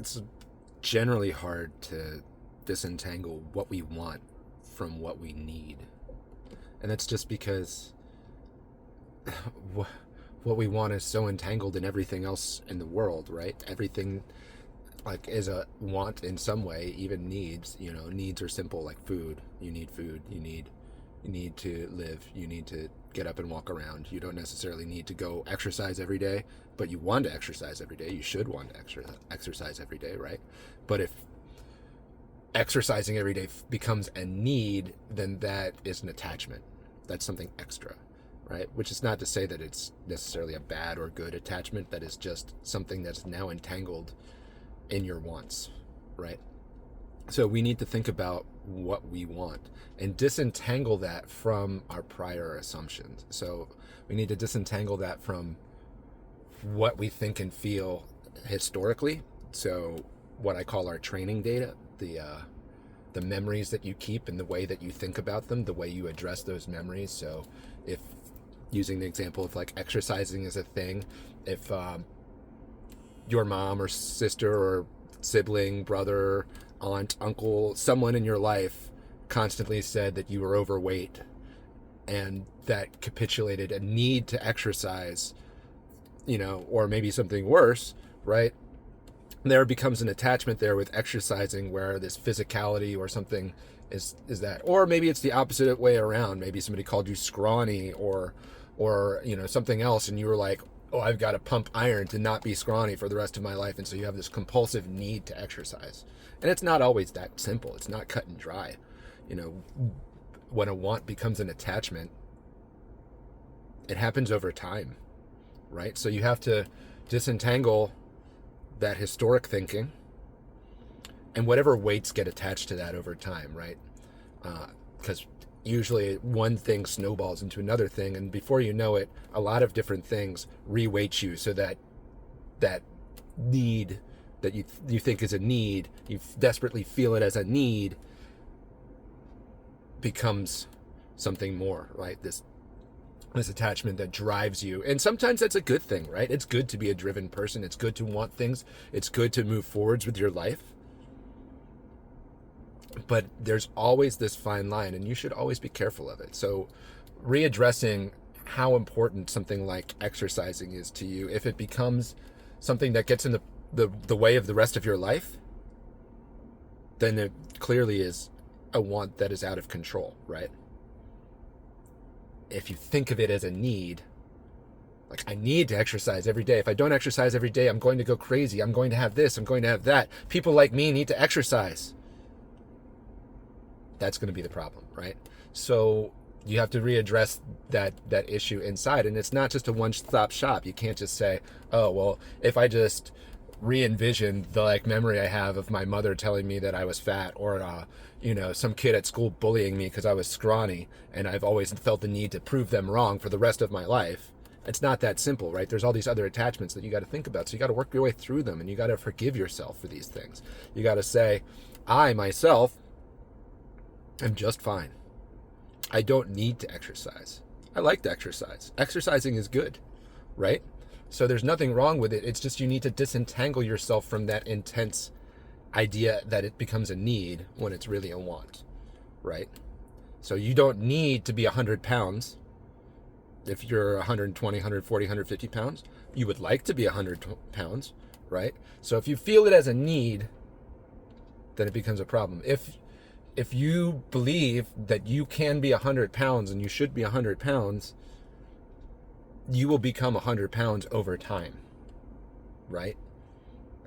it's generally hard to disentangle what we want from what we need. And that's just because what we want is so entangled in everything else in the world, right? Everything like is a want in some way, even needs. Needs are simple, like food. You need food. You need to live. You need to get up and walk around. You don't necessarily need to go exercise every day, but you want to exercise every day. You should want to exercise every day, right? But if exercising every day becomes a need, then that is an attachment. That's something extra, right? Which is not to say that it's necessarily a bad or good attachment. That is just something that's now entangled in your wants, right? So we need to think about what we want and disentangle that from our prior assumptions. So we need to disentangle that from what we think and feel historically. So what I call our training data, the memories that you keep and the way that you think about them, the way you address those memories. So if, using the example of like exercising is a thing, if your mom or sister or sibling, brother, aunt, uncle, someone in your life constantly said that you were overweight, and that capitulated a need to exercise, or maybe something worse, right? There becomes an attachment there with exercising, where this physicality or something is that. Or maybe it's the opposite way around. Maybe somebody called you scrawny or something else, and you were like, oh, I've got to pump iron to not be scrawny for the rest of my life. And so you have this compulsive need to exercise. And it's not always that simple. It's not cut and dry. When a want becomes an attachment, it happens over time, right? So you have to disentangle that historic thinking and whatever weights get attached to that over time, right? Because usually one thing snowballs into another thing, and before you know it, a lot of different things re-weight you, so that need that you think is a need, you desperately feel it as a need, becomes something more, right? This attachment that drives you. And sometimes that's a good thing, right? It's good to be a driven person. It's good to want things. It's good to move forwards with your life. But there's always this fine line, and you should always be careful of it. So readdressing how important something like exercising is to you, if it becomes something that gets in the way of the rest of your life, then it clearly is a want that is out of control, right? If you think of it as a need, like, I need to exercise every day. If I don't exercise every day, I'm going to go crazy. I'm going to have this. I'm going to have that. People like me need to exercise. That's going to be the problem, right? So you have to readdress that issue inside. And it's not just a one-stop shop. You can't just say, oh, well, if I just re-envision the memory I have of my mother telling me that I was fat, or some kid at school bullying me because I was scrawny, and I've always felt the need to prove them wrong for the rest of my life. It's not that simple, right? There's all these other attachments that you got to think about. So you got to work your way through them, and you got to forgive yourself for these things. You got to say, I myself am just fine. I don't need to exercise. I like to exercise. Exercising is good, right? So there's nothing wrong with it. It's just you need to disentangle yourself from that intense idea that it becomes a need when it's really a want, right? So you don't need to be 100 pounds. If you're 120, 140, 150 pounds, you would like to be 100 pounds, right? So if you feel it as a need, then it becomes a problem. If you believe that you can be 100 pounds and you should be 100 pounds, you will become 100 pounds over time, right?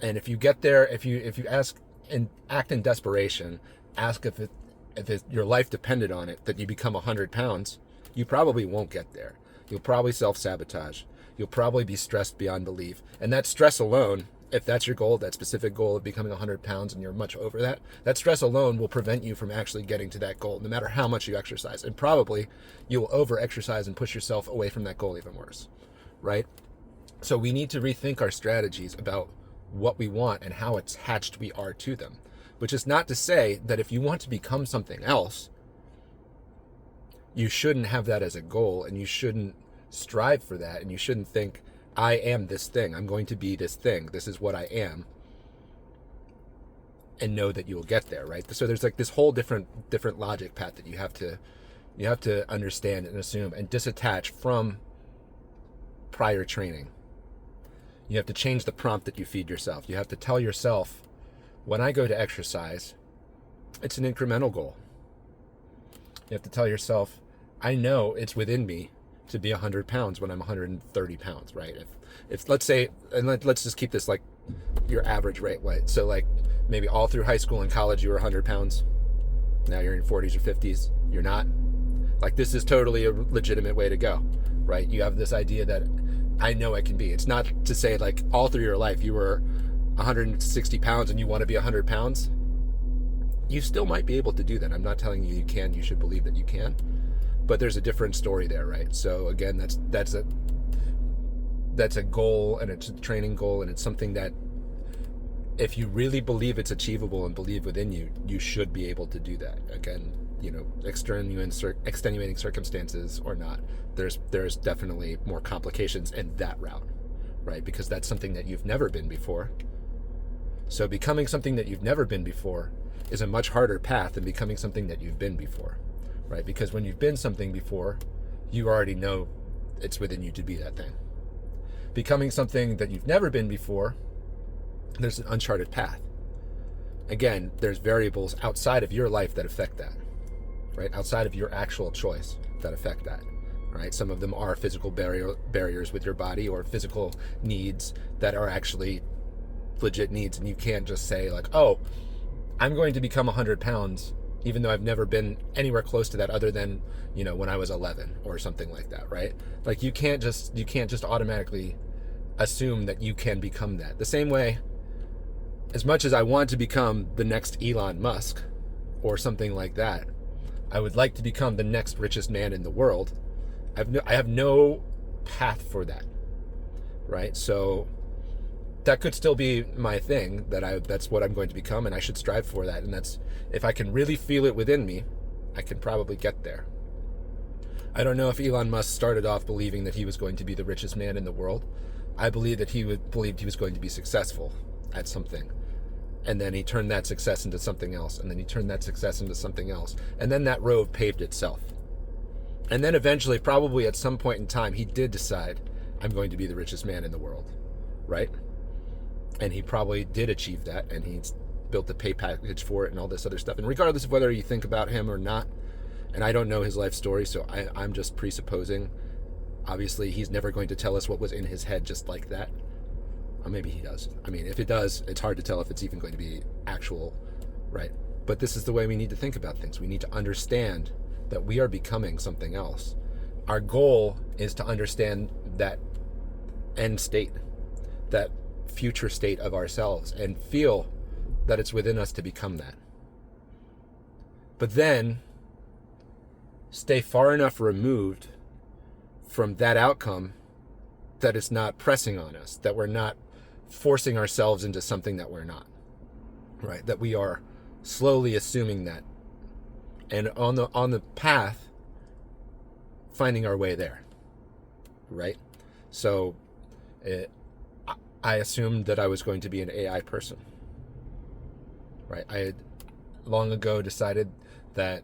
And if you get there, if you ask and act in desperation, ask if your life depended on it, that you become 100 pounds, you probably won't get there. You'll probably self-sabotage. You'll probably be stressed beyond belief. And that stress alone, if that's your goal, that specific goal of becoming 100 pounds and you're much over that stress alone will prevent you from actually getting to that goal, no matter how much you exercise. And probably you will over-exercise and push yourself away from that goal even worse, right? So we need to rethink our strategies about what we want and how attached we are to them, which is not to say that if you want to become something else, you shouldn't have that as a goal, and you shouldn't strive for that, and you shouldn't think, I am this thing. I'm going to be this thing. This is what I am. and know that you will get there, right? So there's like this whole different logic path that you have to understand and assume and disattach from prior training. You have to change the prompt that you feed yourself. You have to tell yourself, when I go to exercise, it's an incremental goal. You have to tell yourself, I know it's within me to be 100 pounds when I'm 130 pounds, right? If let's say, and let's just keep this like your average rate, right? So like maybe all through high school and college you were 100 pounds. Now you're in 40s or 50s. You're not. Like, this is totally a legitimate way to go, right? You have this idea that I know I can be. It's not to say like all through your life you were 160 pounds and you want to be 100 pounds. You still might be able to do that. I'm not telling you you can. You should believe that you can. But there's a different story there, right? So again, that's a goal, and it's a training goal, and it's something that if you really believe it's achievable and believe within you, you should be able to do that. Again, you know, extenuating circumstances or not, there's definitely more complications in that route, right? Because that's something that you've never been before. So becoming something that you've never been before is a much harder path than becoming something that you've been before, right? Because when you've been something before, you already know it's within you to be that thing. Becoming something that you've never been before, there's an uncharted path. Again, there's variables outside of your life that affect that, right? Outside of your actual choice that affect that, right? Some of them are physical barriers with your body, or physical needs that are actually legit needs. And you can't just say like, oh, I'm going to become 100 pounds, even though I've never been anywhere close to that other than, you know, when I was 11 or something like that, right? Like you can't just automatically assume that you can become that. The same way, as much as I want to become the next Elon Musk or something like that, I would like to become the next richest man in the world. I have no path for that, right? So that could still be my thing, that's what I'm going to become, and I should strive for that. And that's, if I can really feel it within me, I can probably get there. I don't know if Elon Musk started off believing that he was going to be the richest man in the world. I believe that he believed he was going to be successful at something. And then he turned that success into something else. And then he turned that success into something else. And then that road paved itself. And then eventually, probably at some point in time, he did decide, I'm going to be the richest man in the world, right? And he probably did achieve that, and he built the pay package for it and all this other stuff. And regardless of whether you think about him or not, and I don't know his life story, so I'm just presupposing. Obviously, he's never going to tell us what was in his head just like that. Or maybe he does. I mean, if it does, it's hard to tell if it's even going to be actual, right? But this is the way we need to think about things. We need to understand that we are becoming something else. Our goal is to understand that end state, that future state of ourselves, and feel that it's within us to become that. But then stay far enough removed from that outcome that it's not pressing on us, that we're not forcing ourselves into something that we're not, right? That we are slowly assuming that, and on the path finding our way there, right? So I assumed that I was going to be an AI person, right? I had long ago decided that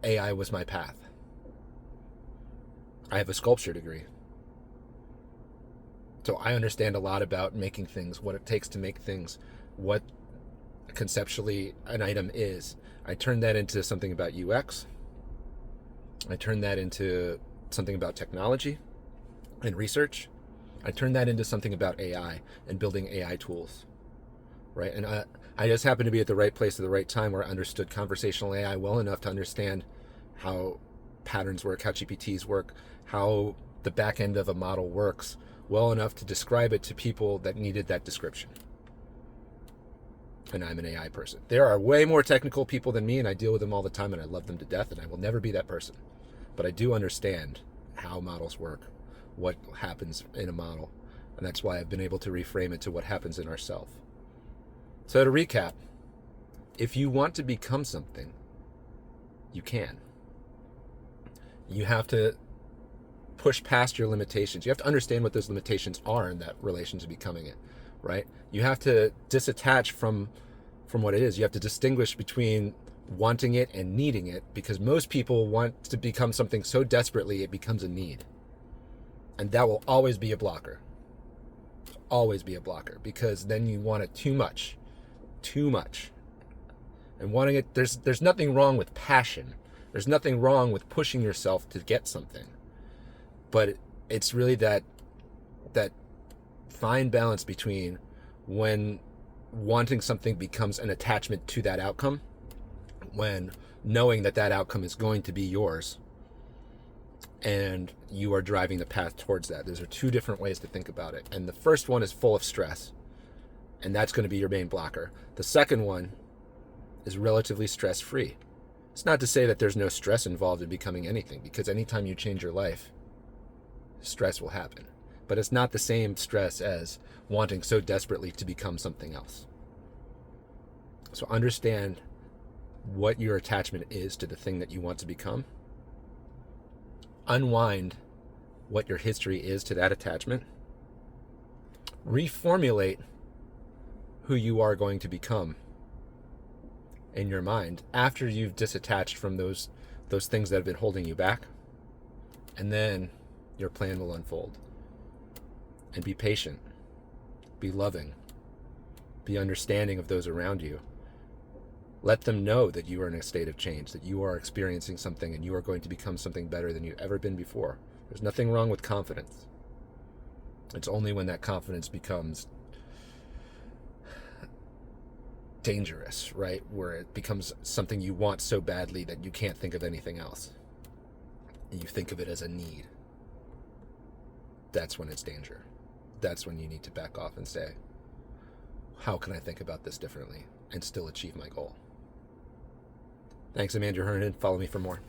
AI was my path. I have a sculpture degree, so I understand a lot about making things, what it takes to make things, what conceptually an item is. I turned that into something about UX. I turned that into something about technology and research. I turned that into something about AI and building AI tools, right? And I just happened to be at the right place at the right time, where I understood conversational AI well enough to understand how patterns work, how GPTs work, how the back end of a model works, well enough to describe it to people that needed that description. And I'm an AI person. There are way more technical people than me, and I deal with them all the time, and I love them to death, and I will never be that person. But I do understand how models work, what happens in a model, and that's why I've been able to reframe it to what happens in ourselves. So to recap, if you want to become something, you can. You have to push past your limitations. You have to understand what those limitations are in that relation to becoming it, right? You have to disattach from from what it is. You have to distinguish between wanting it and needing it, because most people want to become something so desperately it becomes a need. And that will always be a blocker. Always be a blocker, because then you want it too much. Too much. And wanting it, there's nothing wrong with passion. There's nothing wrong with pushing yourself to get something. But it's really that fine balance between when wanting something becomes an attachment to that outcome, when knowing that that outcome is going to be yours, and you are driving the path towards that. Those are two different ways to think about it. And the first one is full of stress, and that's going to be your main blocker. The second one is relatively stress-free. It's not to say that there's no stress involved in becoming anything, because anytime you change your life, stress will happen. But it's not the same stress as wanting so desperately to become something else. So understand what your attachment is to the thing that you want to become. Unwind what your history is to that attachment. Reformulate who you are going to become in your mind after you've disattached from those things that have been holding you back. And then your plan will unfold. And be patient. Be loving. Be understanding of those around you. Let them know that you are in a state of change, that you are experiencing something and you are going to become something better than you've ever been before. There's nothing wrong with confidence. It's only when that confidence becomes dangerous, right? Where it becomes something you want so badly that you can't think of anything else. And you think of it as a need. That's when it's danger. That's when you need to back off and say, how can I think about this differently and still achieve my goal? Thanks, I'm Andrew Hernan. Follow me for more.